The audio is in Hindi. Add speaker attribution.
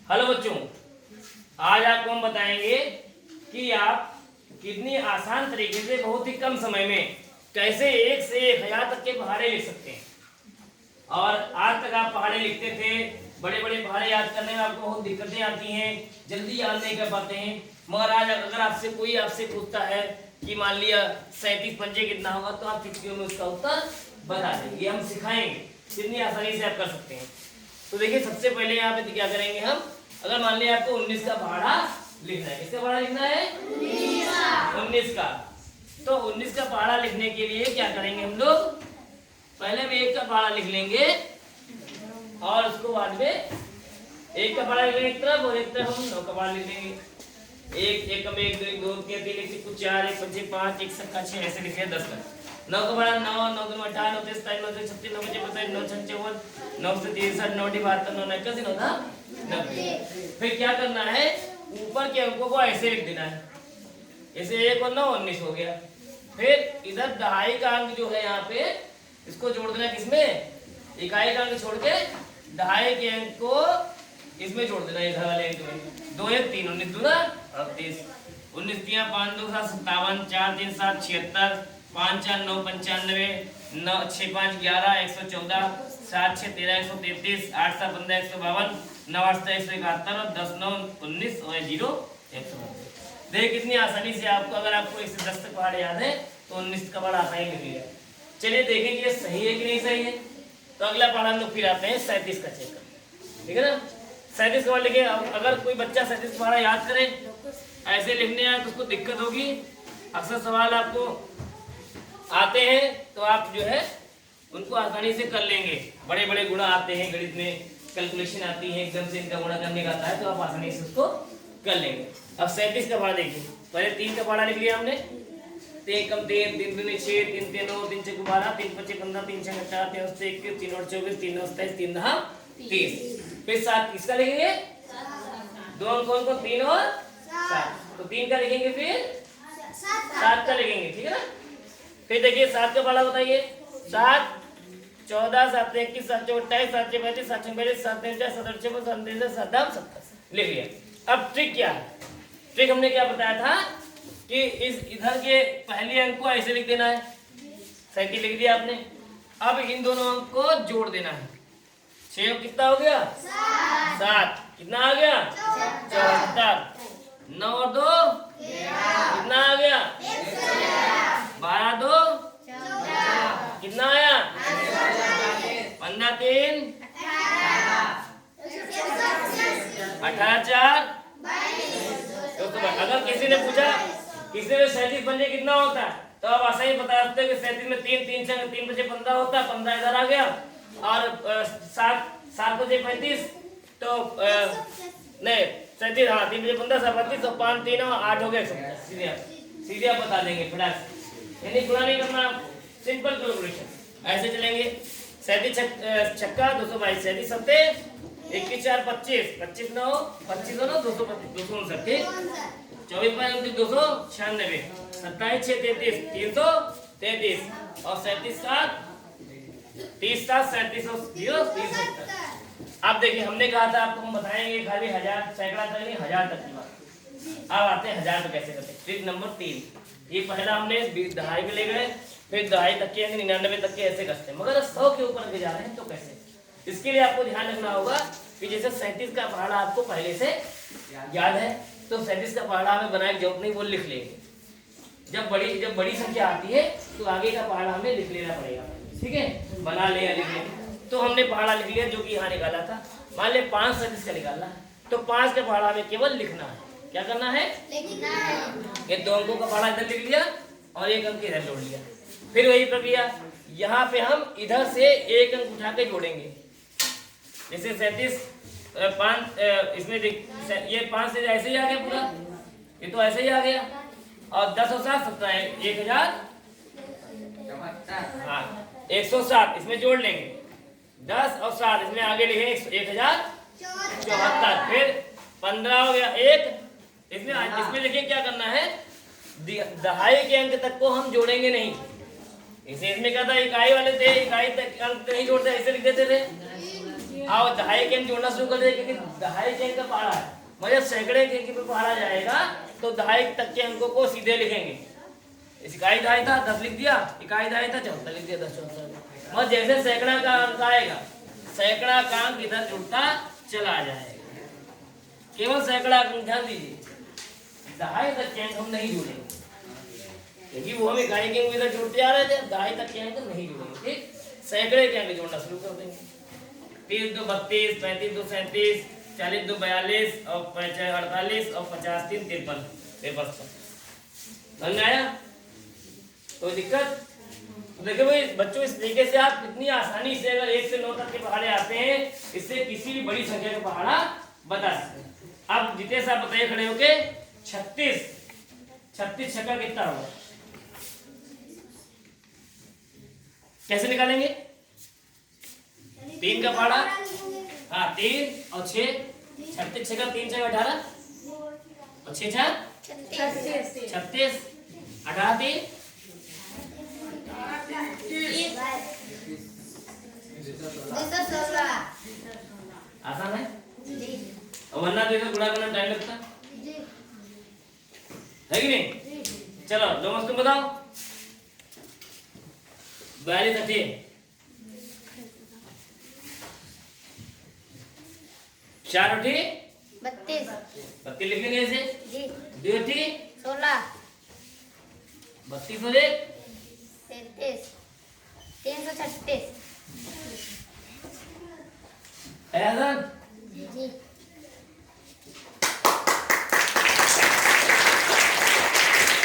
Speaker 1: हेलो बच्चों, आज आपको हम बताएंगे कि आप कितनी आसान तरीके से बहुत ही कम समय में कैसे 1 से 1000 तक के पहाड़े लिख सकते हैं। और आज तक आप पहाड़े लिखते थे, बड़े बड़े पहाड़े याद करने में आपको बहुत दिक्कतें आती हैं, जल्दी याद नहीं कर पाते हैं। मगर आज अगर आपसे कोई पूछता है कि मान लिया 37 पंजे कितना होगा, तो आप चुटकियों में उसका उत्तर बता देंगे। हम सिखाएंगे कितनी आसानी से आप कर सकते हैं। तो देखिए, सबसे पहले यहाँ पे क्या करेंगे हम, अगर मान लिया आपको 19 का पहाड़ा लिखना है। किसका पहाड़ा लिखना है? 19 का। तो 19 का पहाड़ा लिखने के लिए क्या करेंगे हम लोग, पहले में 1 का पहाड़ा लिख लेंगे और उसको बाद में 1 का पहाड़ा लिख लेंगे एक तरफ, और एक तरफ हम 9 का पहाड़ा लिख लेंगे। 1 1 कम 1 2 2 3 3 1 कुछ 4 1 5 5 1 7 6 ऐसे लिखे 10 का। 9 का पहाड़ा 9 9 2 18 9 3 27 9 3 36 9 5 25 9 6 54 9 से 63 9 72 9 91 9 था 90। फिर क्या करना है, ऊपर के अंकों को ऐसे लिख देना है, ऐसे 1 और 9 19 हो गया। फिर इधर दहाई का अंक जो है यहाँ पे, इसको जोड़ देना किसमें, इकाई का अंक छोड़ के दहाई के अंक को इसमें जोड़ देना, इधर वाले अंक में। 2 1 3 19 दूना 38 19 3 5 2 7 57 4 3 7 76 5 4 9 95 9 6 5 11 114 7 6 13 133 8 7 15 152 9 8 7 171 और 10 9 19 और 0 192। देखिए कितनी आसानी से आपको, अगर आपको 1 से 10 तक पहाड़ याद है तो 19 का पहाड़ आसानी लिख लिया। चलिए देखें कि ये सही है कि नहीं सही है। तो अगला पहाड़ हम लोग फिर आते हैं 37 का चेक करते, ठीक है ना। 37 का पहाड़ लिखे। अगर कोई बच्चा 37 पहाड़ा याद करे, ऐसे लिखने आए तो उसको दिक्कत होगी। अक्सर सवाल आपको आते हैं तो आप जो है उनको आसानी से कर लेंगे। बड़े बड़े गुणा आते हैं, गणित में कैलकुलेशन आती है, एकदम से इनका गुणा करने का आता है, तो आप आसानी से उसको कर लेंगे। अब 37 का पहाड़ा देखिए, पहले 3 का पहाड़ा लिख लिया हमने। 3 कम 3 3 दूनी 6 3 3 9 3 6 12 3 5 15 3 6 4 3 8 21 3 8 24 3 9 27 3 9 30। फिर 7 किसका लिखेंगे, दो अंक को 3 और 7, तो 3 का लिखेंगे, फिर 7 का लिखेंगे, ठीक है ना। फिर देखिए 7 का पहाड़ा बताइए। 7 14 7 21 7 28 7 35 7 45 7 49 7 56 7 70 लिख लिया। अब ट्रिक क्या है, ट्रिक हमने क्या बताया था कि इस इधर के पहले अंक को ऐसे लिख देना है, 37 लिख दिया आपने। अब इन दोनों अंक को जोड़ देना है। 6 कितना हो गया, 7 कितना आ गया, 74 9 और 2 कितना आ गया, 12 2 कितना आया, 15 3 18 4। अगर किसी ने पूछा, किसी ने 37 पंजे कितना होता है, तो आप आसानी बता सकते हैं कि 37 में 3 3 संग 3 बजे 15 होता है, 15 इधर आ गया, और 7 बजे 35, तो नहीं 37, हाँ 3 बजे 15 7 35 और 5 3 और 8 हो गया। सीधे आप बता देंगे फटाक, यानी गुणा नहीं करना, सिंपल कैलकुलेशन ऐसे चलेंगे। 37 छक्का 222, 37 सत्ते 21 4 25 25 9 25 9 225 259 24 5 296 27 6 33 333 और 37 7 30 7 37 और 0 30। अब देखिए हमने कहा था आपको, हम बताएंगे खाली 1000 सैकड़ा तक नहीं, 1000 तक की बात। अब आते हैं 1000 पे कैसे करते हैं। ट्रिक नंबर 3, ये पहला हमने दहाई पे ले गए, फिर दहाई तक के 99 तक के ऐसे करते हैं, मगर 100 के ऊपर के जा रहे हैं तो कैसे। इसके लिए आपको ध्यान रखना होगा कि जैसे 37 का पहाड़ा आपको पहले से याद है, तो 37 का पहाड़ा हमें बनाने की जरूरत नहीं, वो लिख लेंगे। जब बड़ी संख्या आती है तो आगे का पहाड़ा हमें लिख लेना पड़ेगा, ठीक है, बना लिया लिख लेंगे। तो हमने पहाड़ा लिख लिया जो कि यहाँ निकाला था। मान लिया 5 37 का निकालना है, तो 5 का पहाड़ा हमें केवल लिखना है। क्या करना है, ये 2 अंकों का पहाड़ा इधर लिख लिया और 1 अंक इधर जोड़ लिया। फिर वही प्रक्रिया, यहाँ पे हम इधर से 1 अंक उठा के जोड़ेंगे। जैसे 37 5 इसमें ये 5 से ऐसे ही आ गया पूरा, ये तो ऐसे ही आ गया, और 10 और 7 17 1000, हाँ 107 इसमें जोड़ लेंगे, 10 और 7 इसमें आगे लिखेंगे 1074। फिर 15 हो गया 1, इसमें लिखिए क्या करना है, दहाई के अंक तक को हम जोड़ेंगे नहीं। इसे इसमें क्या था, इकाई वाले थे, इकाई तक अंक नहीं जोड़ते, ऐसे लिख देते थे। आओ दहाई के अंक जोड़ना शुरू कर दे, क्योंकि दहाई के अंक का पहाड़ा है। मतलब सैकड़े के अंक पे पहाड़ा जाएगा तो दहाई तक के अंकों को सीधे लिखेंगे। इकाई दहाई था 10 लिख दिया, इकाई दहाई था 14 लिख दिया, 10 14। मतलब जैसे सैकड़ा का अंक आएगा सैकड़ा का अंक इधर जुड़ता चला जाएगा। केवल सैकड़ा अंक ध्यान दीजिए, दहाई तक के अंक हम नहीं जुड़ेंगे, क्योंकि वो हम इकाई के अंक इधर जुड़ते आ रहे थे। दहाई तक के अंक नहीं जुड़ेंगे, ठीक। सैकड़े के अंक जोड़ना शुरू कर देंगे। 30 2 32, 35 2 37, 40 2 42 और 48 और 50 3 53। समझ में आया? कोई दिक्कत? तो देखिए भाई बच्चों, इस तरीके से आप कितनी आसानी से अगर 1 से 9 तक के पहाड़े आते हैं, इससे किसी भी बड़ी संख्या का पहाड़ा बता सकते हैं। अब जितेश आप बताइए खड़े होके, 36 छक्का कितना होगा? कैसे निकालेंगे? 3 का पहाड़ा, हाँ 3 और 6, 36 छक्का 3 छक्का 18 और 6 छक्का 36, 18 3 आसान है और वरना तो इसे गुणा करना टाइम लगता है कि नहीं? चलो दो मस्त तुम बताओ। 42 अठी 4 अठी 32 लिख लेंगे ऐसे। 2 अठी
Speaker 2: 16
Speaker 1: 32 हो जाए
Speaker 2: 33 336
Speaker 1: है आसान।
Speaker 2: जी